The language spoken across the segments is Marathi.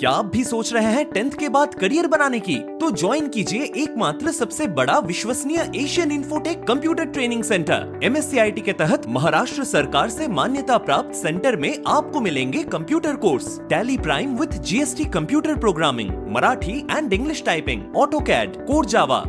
क्या आप भी सोच रहे हैं 10th के बाद करियर बनाने की? तो ज्वाइन कीजिए एकमात्र सबसे बड़ा विश्वसनीय Asian Infotech computer training centre. MSCIT के तहत महाराष्ट्र सरकार से मान्यता प्राप्त सेंटर में आपको मिलेंगे computer course, Tally Prime with GST computer programming, Marathi and English typing, AutoCAD, core Java,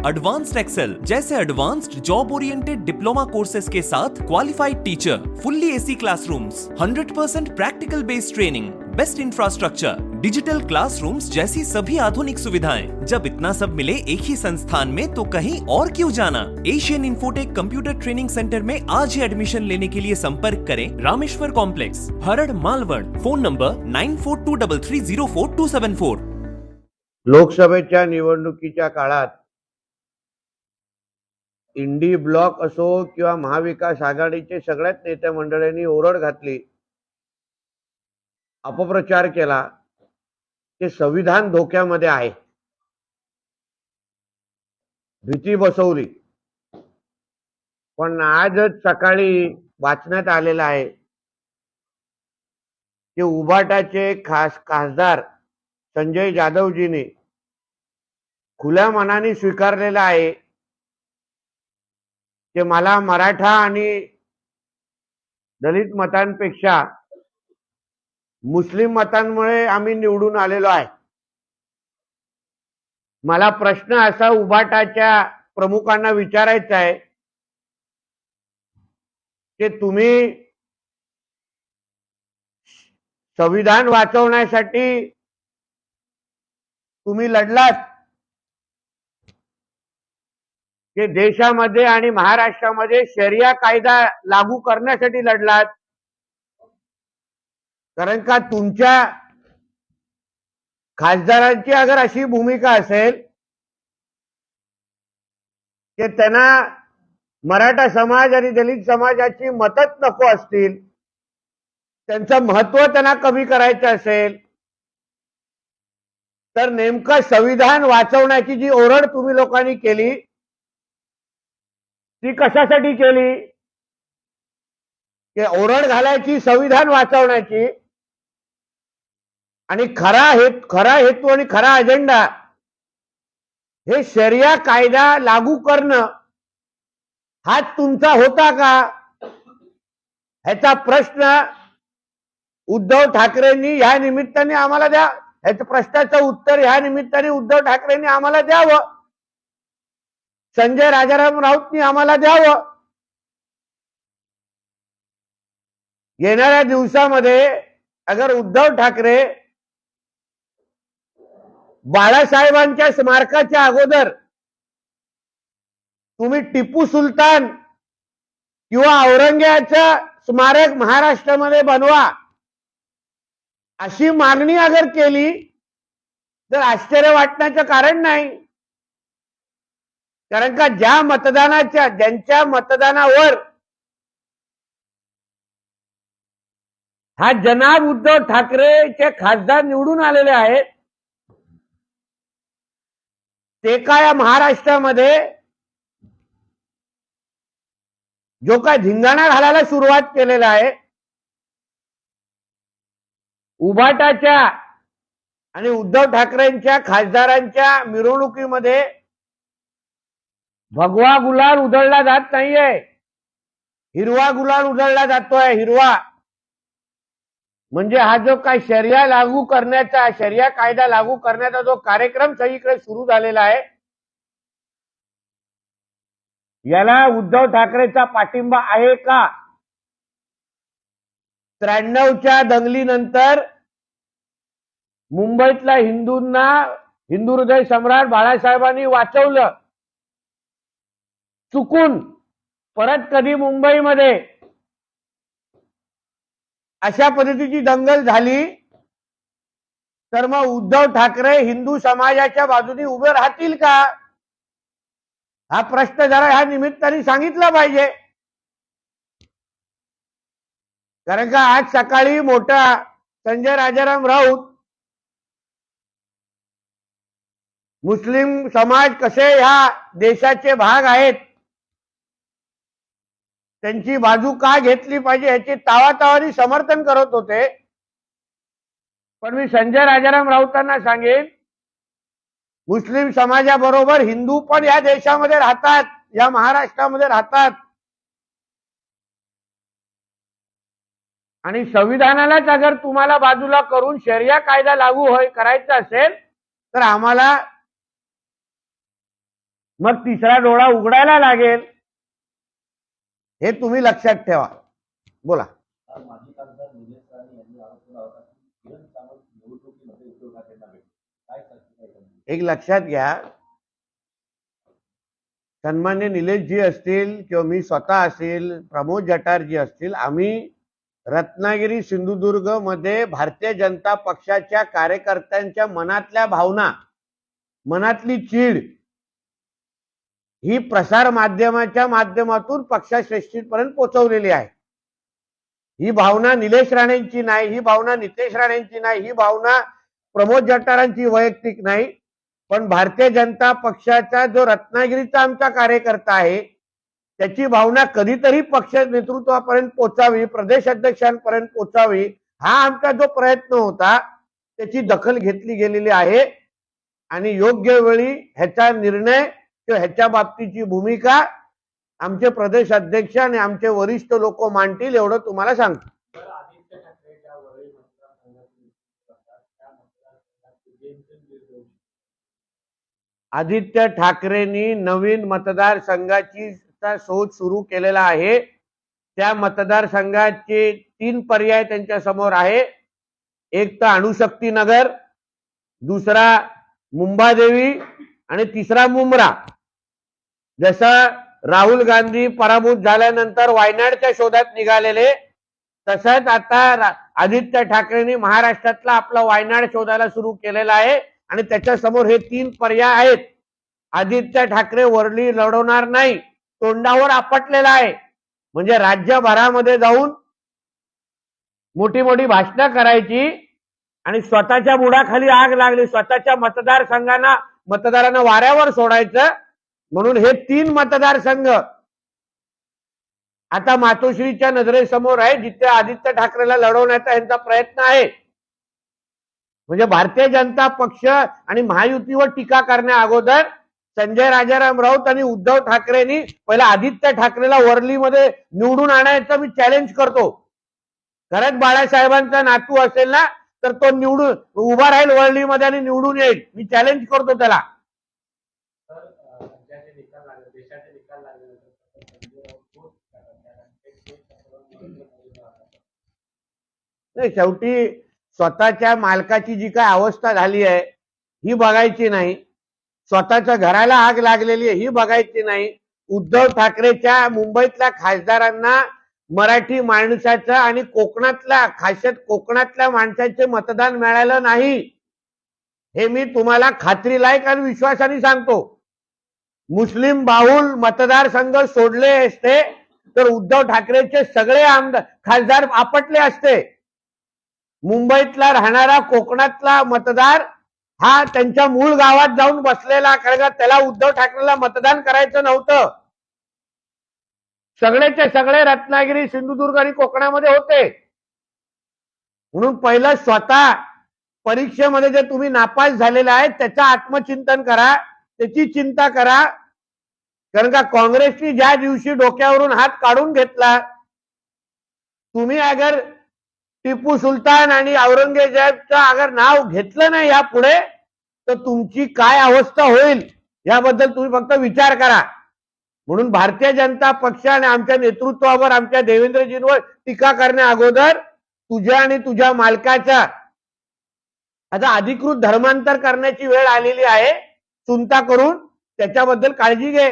advanced Excel जैसे advanced job oriented diploma courses के साथ qualified teacher, fully AC classrooms, 100% practical based training, best infrastructure, digital classrooms जैसी सभी आधुनिक सुविधाएं। जब इतना सब मिले एक ही संस्थान में तो कहीं और क्यों जाना? Asian Infotech computer training centre में आज ही एडमिशन लेने के लिए संपर्क करें Rameshwar complex, Harad, Malvad. Phone number 9423304274। लोकसभेच्या निवडणुकीच्या काळात इंडी ब्लॉक असो किंवा महाविकास आघाडीचे सगळ्याच नेते मंडळींनी ओरड घातली, अपप्रचार केला की संविधान धोक्यामध्ये आहे, भीती बसवली। पण आजच सकाळी वाचण्यात आलेलं आहे की उभाटाचे खासदार संजय जाधवजींनी खुल्या मनाने स्वीकारलेलं आहे की मला मराठा आणि दलित मतांपेक्षा मुस्लिम मतांमुळे आम्ही निवडून आलेलो आहे। मला प्रश्न असा उभाटाच्या प्रमुखांना विचारायचा आहे की तुम्ही संविधान वाचवण्यासाठी तुम्ही लढलात की देशामध्ये आणि महाराष्ट्रामध्ये शरिया कायदा लागू करण्यासाठी लढलात? कारण का तुमच्या खासदारांची अगर अशी भूमिका असेल की त्यांना मराठा समाज आणि दलित समाजाची मतच नको असतील, त्यांचं महत्व त्यांना कमी करायचं असेल, तर नेमकं संविधान वाचवण्याची जी ओरड तुम्ही लोकांनी केली ती कशासाठी केली? की ओरड घालायची संविधान वाचवण्याची, आणि खरा हेतू आणि खरा अजेंडा हे शरिया कायदा लागू करणं हाच तुमचा होता का? ह्याचा प्रश्न उद्धव ठाकरेंनी ह्या निमित्ताने आम्हाला द्या, ह्याच्या प्रश्नाचं उत्तर ह्या निमित्ताने उद्धव ठाकरेंनी आम्हाला द्यावं, संजय राजाराम राऊतनी आम्हाला द्यावं। येणाऱ्या दिवसामध्ये अगर उद्धव ठाकरे बाळासाहेबांच्या स्मारकाच्या अगोदर तुम्ही टिपू सुलतान किंवा औरंगजेबाचं स्मारक महाराष्ट्रामध्ये बनवा अशी मागणी अगर केली तर आश्चर्य वाटण्याचं कारण नाही। कारण का ज्यांच्या मतदानावर हा जनाब उद्धव ठाकरेचे खासदार निवडून आलेले आहेत, ते काय महाराष्ट्रामध्ये जो काय धिंगाणा घालायला सुरुवात केलेला आहे, उभाटाच्या आणि उद्धव ठाकरेंच्या खासदारांच्या मिरवणुकीमध्ये भगवा गुलाल उधळला जात नाहीये, हिरवा गुलाल उधळला जातोय, हिरवा। म्हणजे हा जो काय शरिया कायदा लागू करण्याचा जो कार्यक्रम सगळीकडे सुरू झालेला आहे, याला उद्धव ठाकरेचा पाठिंबा आहे का? 93च्या दंगलीनंतर मुंबईतल्या हिंदू हृदय सम्राट बाळासाहेबांनी वाचवलं, चुकून परत कधी मुंबईमध्ये अशा पद्धतीची दंगल झाली तर मग उद्धव ठाकरे हिंदू समाजाच्या बाजूने उभे राहतील का? हा प्रश्न जरा ह्या निमित्ताने सांगितला पाहिजे। कारण का आज सकाळी मोठा संजय राजाराम राऊत मुस्लिम समाज कसे ह्या देशाचे भाग आहेत, त्यांची बाजू का घेतली पाहिजे याचे तावातावानी समर्थन करत होते। पण मी संजय राजाराम राऊतांना सांगेन, मुस्लिम समाजाबरोबर हिंदू पण या देशामध्ये राहतात, या महाराष्ट्रामध्ये राहतात. आणि संविधानालाच अगर तुम्हाला बाजूला करून शरिया कायदा लागू करायचा असेल तर आम्हाला मग तिसरा डोळा उघडायला लागेल, हे तुम्ही लक्षात ठेवा. बोला. माजी खासदार निलेश राणे यांनी आरोप केला होता की किरण सावंत निवडणुकीमध्ये उद्धव ठाकरेंना भेटले. काय सांगते? एक लक्षात घ्या, सन्मान्य निलेशजी असतील किंवा मी स्वतः असेल, प्रमोद जठारजी असतील, आम्ही रत्नागिरी सिंधुदुर्ग मध्ये भारतीय जनता पक्षाच्या कार्यकर्त्यांच्या मनातल्या भावना, मनातली चीड ही प्रसार माध्यमाच्या माध्यमातून पक्षश्रेष्ठीपर्यंत पोहोचवलेली आहे. ही भावना निलेश राणेंची नाही, ही भावना नितेश राणेंची नाही, ही भावना प्रमोद जठारांची वैयक्तिक नाही, पण भारतीय जनता पक्षाचा जो रत्नागिरीचा आमचा कार्यकर्ता आहे त्याची भावना कधीतरी पक्ष नेतृत्वापर्यंत पोहोचावी, प्रदेश अध्यक्षांपर्यंत पोहोचावी, हा आमचा जो प्रयत्न होता त्याची दखल घेतली गेलेली आहे. आणि योग्य वेळी ह्याचा निर्णय किंवा ह्याच्या बाबतीची भूमिका आमचे प्रदेश अध्यक्ष आणि आमचे वरिष्ठ लोक मांडतील, एवढं तुम्हाला सांगतो. आदित्य ठाकरेंनी नवीन मतदारसंघाची शोध सुरू केलेला आहे. त्या मतदारसंघाचे 3 पर्याय त्यांच्या समोर आहे. एक तर अणुशक्ती नगर, दुसरा मुंबादेवी आणि तिसरा मुंब्रा. जसं राहुल गांधी पराभूत झाल्यानंतर वायनाडच्या शोधात निघालेले, तसंच आता आदित्य ठाकरेंनी महाराष्ट्रातला आपला वायनाड शोधायला सुरू केलेला आहे. आणि त्याच्या समोर हे 3 पर्याय आहेत. आदित्य ठाकरे वरली लढवणार नाही, तोंडावर आपटलेला आहे. म्हणजे राज्यभरामध्ये जाऊन मोठी मोठी भाषणं करायची आणि स्वतःच्या बुडाखाली आग लागली, स्वतःच्या मतदारांना वाऱ्यावर सोडायचं. म्हणून हे 3 मतदारसंघ आता मातोश्रीच्या नजरेसमोर आहे, जिथे आदित्य ठाकरेला लढवण्याचा यांचा प्रयत्न आहे. म्हणजे भारतीय जनता पक्ष आणि महायुतीवर टीका करण्या अगोदर संजय राजाराम राऊत आणि उद्धव ठाकरेंनी पहिला आदित्य ठाकरेला वरलीमध्ये निवडून आणायचं मी चॅलेंज करतो. खरंच बाळासाहेबांचा नातू असेल ना तर तो निवडून उभा राहील वरलीमध्ये आणि निवडून येईल, मी चॅलेंज करतो त्याला. नाही, शेवटी स्वतःच्या मालकाची जी काय अवस्था झाली आहे ही बघायची नाही, स्वतःच्या घराला आग लागलेली आहे ही बघायची नाही. उद्धव ठाकरेच्या मुंबईतल्या खासदारांना मराठी माणसाचं आणि कोकणातल्या, खासियत कोकणातल्या माणसाचे मतदान मिळालं नाही, हे मी तुम्हाला खात्रीलायक आणि विश्वासाने सांगतो. मुस्लिम बाहुल मतदारसंघ सोडले असते तर उद्धव ठाकरेचे सगळे खासदार आपटले असते. मुंबईतला राहणारा कोकणातला मतदार हा त्यांच्या मूळ गावात जाऊन बसलेला, कारण का त्याला उद्धव ठाकरेला मतदान करायचं नव्हतं. सगळेचे सगळे रत्नागिरी, सिंधुदुर्ग आणि कोकणामध्ये होते. म्हणून पहिलं स्वतः परीक्षेमध्ये जे तुम्ही नापास झालेले आहेत त्याचं आत्मचिंतन करा, त्याची चिंता करा. कारण का काँग्रेसने ज्या दिवशी डोक्यावरून हात काढून घेतला, तुम्ही अगर टिपू सुलतान आणि औरंगजेबचं अगर नाव घेतलं नाही यापुढे तर तुमची काय अवस्था होईल याबद्दल तुम्ही फक्त विचार करा. म्हणून भारतीय जनता पक्ष आणि आमच्या नेतृत्वावर, आमच्या देवेंद्रजींवर टीका करण्या अगोदर तुझ्या आणि तुझ्या मालकाच्या आता अधिकृत धर्मांतर करण्याची वेळ आलेली आहे. चिंता करून त्याच्याबद्दल काळजी घे.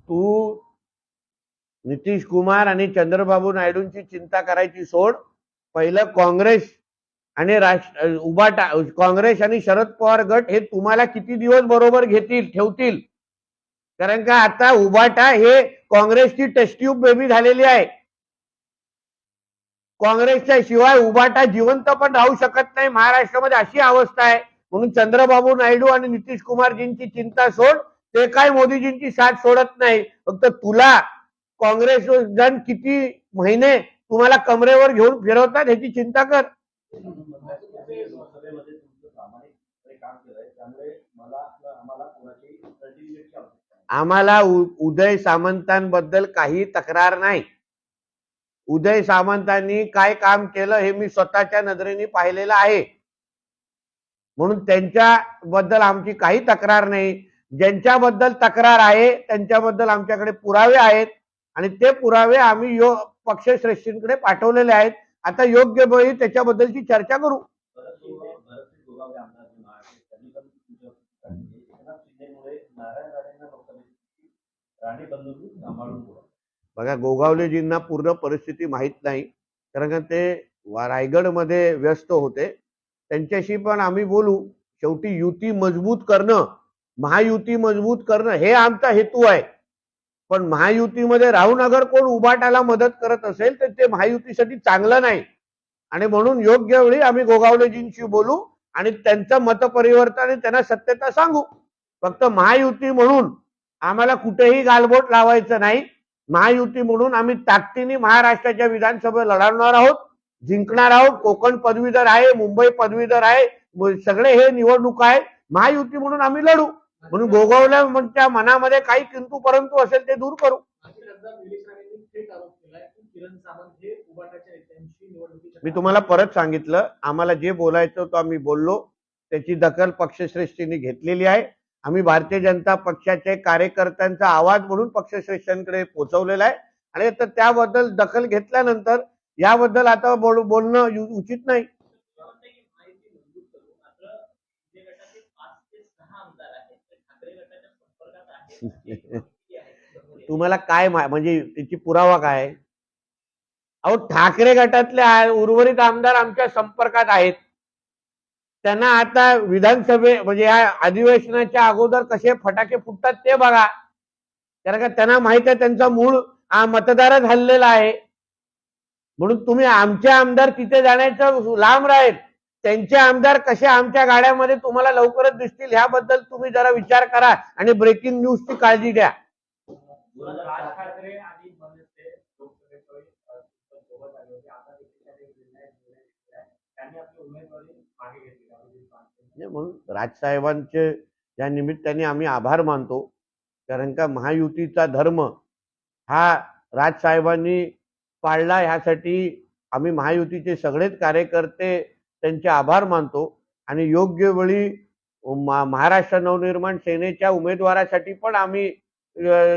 तू नितीश कुमार आणि चंद्रबाबू नायडूंची चिंता करायची सोड. पहिलं काँग्रेस आणि काँग्रेस आणि शरद पवार गट हे तुम्हाला किती दिवस बरोबर ठेवतील. कारण का आता उबाटा हे काँग्रेसची टेस्ट ट्यूब बेबी झालेली आहे. काँग्रेसच्या शिवाय उबाटा जिवंत पण राहू शकत नाही महाराष्ट्रामध्ये, अशी अवस्था आहे. म्हणून चंद्रबाबू नायडू आणि नितीश कुमारजींची चिंता सोड. ते काय मोदीजींची साथ सोडत नाही. फक्त तुला काँग्रेस जण किती महिने तुम्हाला कमरेवर घेऊन फिरवतात ह्याची चिंता कर. लोकसभेमध्ये तुमचं प्रामाणिकपणे काम केलंय, त्यामुळे आम्हाला कोणाची सर्टिफिकेटची आवश्यकता नाही. आम्हाला उदय सामंतांबद्दल काही तक्रार नाही. उदय सामंतांनी काय काम केलं हे मी स्वतःच्या नजरेने पाहिलेलं आहे. म्हणून त्यांच्याबद्दल आमची काही तक्रार नाही. ज्यांच्याबद्दल तक्रार आहे त्यांच्याबद्दल आमच्याकडे पुरावे आहेत आणि ते पुरावे आम्ही पक्षश्रेष्ठींकडे पाठवलेले आहेत. आता योग्य वेळी त्याच्याबद्दलची चर्चा करू. भरतसिंग गोगावले आमदार जे महाराष्ट्र त्यांनी पण एकनाथ शिंदेमुळे नारायण राणेंना लोकसभेची राणे बंधू सांभाळून बोला. बघा, गोगावलेजींना पूर्ण परिस्थिती माहीत नाही, कारण का ते रायगडमध्ये व्यस्त होते. त्यांच्याशी पण आम्ही बोलू. शेवटी युती मजबूत करणं, महायुती मजबूत करणं हे आमचा हेतू आहे. पण महायुतीमध्ये राहून अगर कोण उभाटाला मदत करत असेल तर ते महायुतीसाठी चांगलं नाही. आणि म्हणून योग्य वेळी आम्ही गोगावलेजींशी बोलू आणि त्यांचं मतपरिवर्तन आणि त्यांना सत्यता सांगू. फक्त महायुती म्हणून आम्हाला कुठेही गालबोट लावायचं नाही. महायुती म्हणून आम्ही ताकदीने महाराष्ट्राच्या विधानसभेत लढवणार आहोत, जिंकणार आहोत. कोकण पदवीधर आहे, मुंबई पदवीधर आहे, सगळे हे निवडणूक आहे. महायुती म्हणून आम्ही लढू. म्हणून गोगावलेच्या मनामध्ये काही किंतु परंतु असेल ते दूर करू. मी तुम्हाला परत सांगितलं, आम्हाला जे बोलायचं तो आम्ही बोललो. त्याची दखल पक्षश्रेष्ठींनी घेतलेली आहे. आम्ही भारतीय जनता पक्षाचे कार्यकर्त्यांचा आवाज म्हणून पक्षश्रेष्ठींकडे पोहोचवलेला आहे आणि तर त्याबद्दल दखल घेतल्यानंतर याबद्दल आता बोलणं उचित नाही. तुम्हाला काय म्हणजे त्याची पुरावा काय? अहो, ठाकरे गटातले उर्वरित आमदार आमच्या संपर्कात आहेत. त्यांना आता विधानसभे म्हणजे या अधिवेशनाच्या अगोदर कसे फटाके फुटतात ते बघा. कारण का त्यांना माहित आहे त्यांचा मूळ मतदारच हल्लेला आहे. म्हणून तुम्ही आमचे आमदार तिथे जाण्याचं लांब राहील. त्यांचे आमदार कसे आमच्या गाड्यामध्ये तुम्हाला लवकरच दिसतील ह्याबद्दल तुम्ही जरा विचार करा आणि ब्रेकिंग न्यूजची काळजी द्या. राज ठाकरे आणि मनसे लोकसभेत सोबत आले होते. आता त्यांनी आपली उमेदवारी मागे घेतली. म्हणून राजसाहेबांचे या निमित्ताने आम्ही आभार मानतो. कारण का महायुतीचा धर्म हा राजसाहेबांनी पाळला. ह्यासाठी आम्ही महायुतीचे सगळेच कार्यकर्ते त्यांचे आभार मानतो आणि योग्य वेळी महाराष्ट्र नवनिर्माण सेनेच्या उमेदवारासाठी पण आम्ही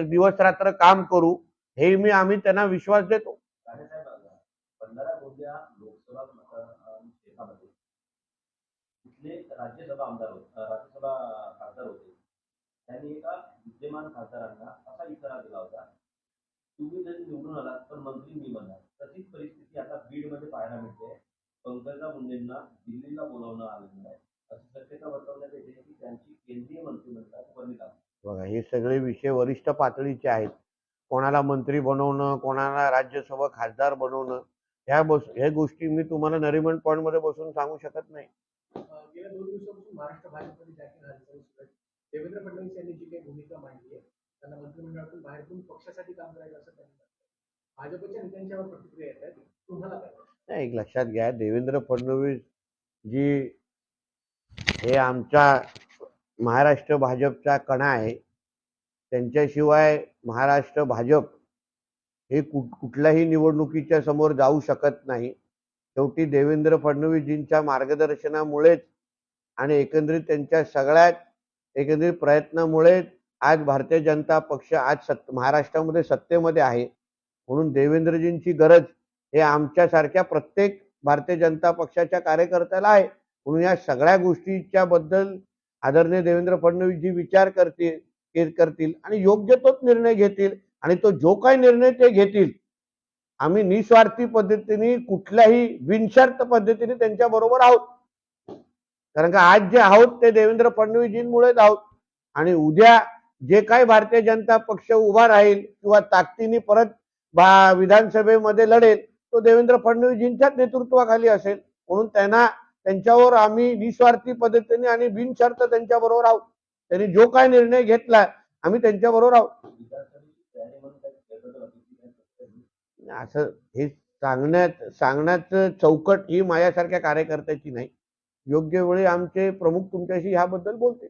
दिवस रात्र काम करू हे आम्ही त्यांना विश्वास देतो. भंडारा गोंदिया लोकसभा क्षेत्रामध्ये तिथले राज्यसभा खासदार होते. त्यांनी एका विद्यमान खासदारांना असा इशारा दिला होता, तुम्ही जरी निवडून आलात तर मंत्री मी बनणार. तशीच परिस्थिती आता बीडमध्ये पाहायला मिळते. पंकजा मुंडेंना दिल्लीला बोलावणं आलेलं आहे. अशी शक्यता वर्तवण्यात येते की त्यांची केंद्रीय मंत्रिमंडळात वर्णी लागते. बघा, हे सगळे विषय वरिष्ठ पातळीचे आहेत. कोणाला मंत्री बनवणं, कोणाला राज्यसभा खासदार बनवणं, ह्या गोष्टी मी तुम्हाला नरिमन पॉइंट मध्ये बसून सांगू शकत नाही. गेल्या 2 दिवसापासून महाराष्ट्र भाजपमध्ये जाहीर झाली. देवेंद्र फडणवीस यांनी जी काही भूमिका मांडली आहे, त्यांना मंत्रिमंडळातून बाहेरून पक्षासाठी काम करायचं असं त्यांनी म्हटलं. भाजपच्या नेत्यांच्यावर प्रतिक्रिया येत आहेत. तुम्हाला काय वाटतं? एक लक्षात घ्या, देवेंद्र फडणवीस जी हे आमच्या महाराष्ट्र भाजपचा कणा आहे. त्यांच्याशिवाय महाराष्ट्र भाजप हे कुठल्याही निवडणुकीच्या समोर जाऊ शकत नाही. शेवटी देवेंद्र फडणवीसजींच्या मार्गदर्शनामुळेच आणि एकंदरीत त्यांच्या सगळ्यात एकंदरीत प्रयत्नामुळे आज भारतीय जनता पक्ष आज महाराष्ट्रामध्ये सत्तेमध्ये आहे. म्हणून देवेंद्रजींची गरज हे आमच्यासारख्या प्रत्येक भारतीय जनता पक्षाच्या कार्यकर्त्याला आहे. म्हणून या सगळ्या गोष्टीच्या बद्दल आदरणीय देवेंद्र फडणवीस जी विचार करतील आणि योग्य तोच निर्णय घेतील आणि तो जो काही निर्णय ते घेतील आम्ही निस्वार्थी पद्धतीने कुठल्याही बिनशर्त पद्धतीने त्यांच्या बरोबर आहोत. कारण का आज जे आहोत ते देवेंद्र फडणवीसजींमुळेच आहोत आणि उद्या जे काही भारतीय जनता पक्ष उभा राहील किंवा ताकदीने परत विधानसभेमध्ये लढेल तो देवेंद्र फडणवीसजींच्याच नेतृत्वाखाली असेल. म्हणून त्यांच्यावर आम्ही निस्वार्थी पद्धतीने आणि बिनशर्त त्यांच्या बरोबर आहोत. त्यांनी जो काय निर्णय घेतला आम्ही त्यांच्याबरोबर आहोत. विधानसभेची तयारी म्हणून काही गडबड होती की काय? असं हे सांगण्याचं चौकट ही माझ्यासारख्या कार्यकर्त्याची नाही. योग्य वेळी आमचे प्रमुख तुमच्याशी ह्याबद्दल बोलते.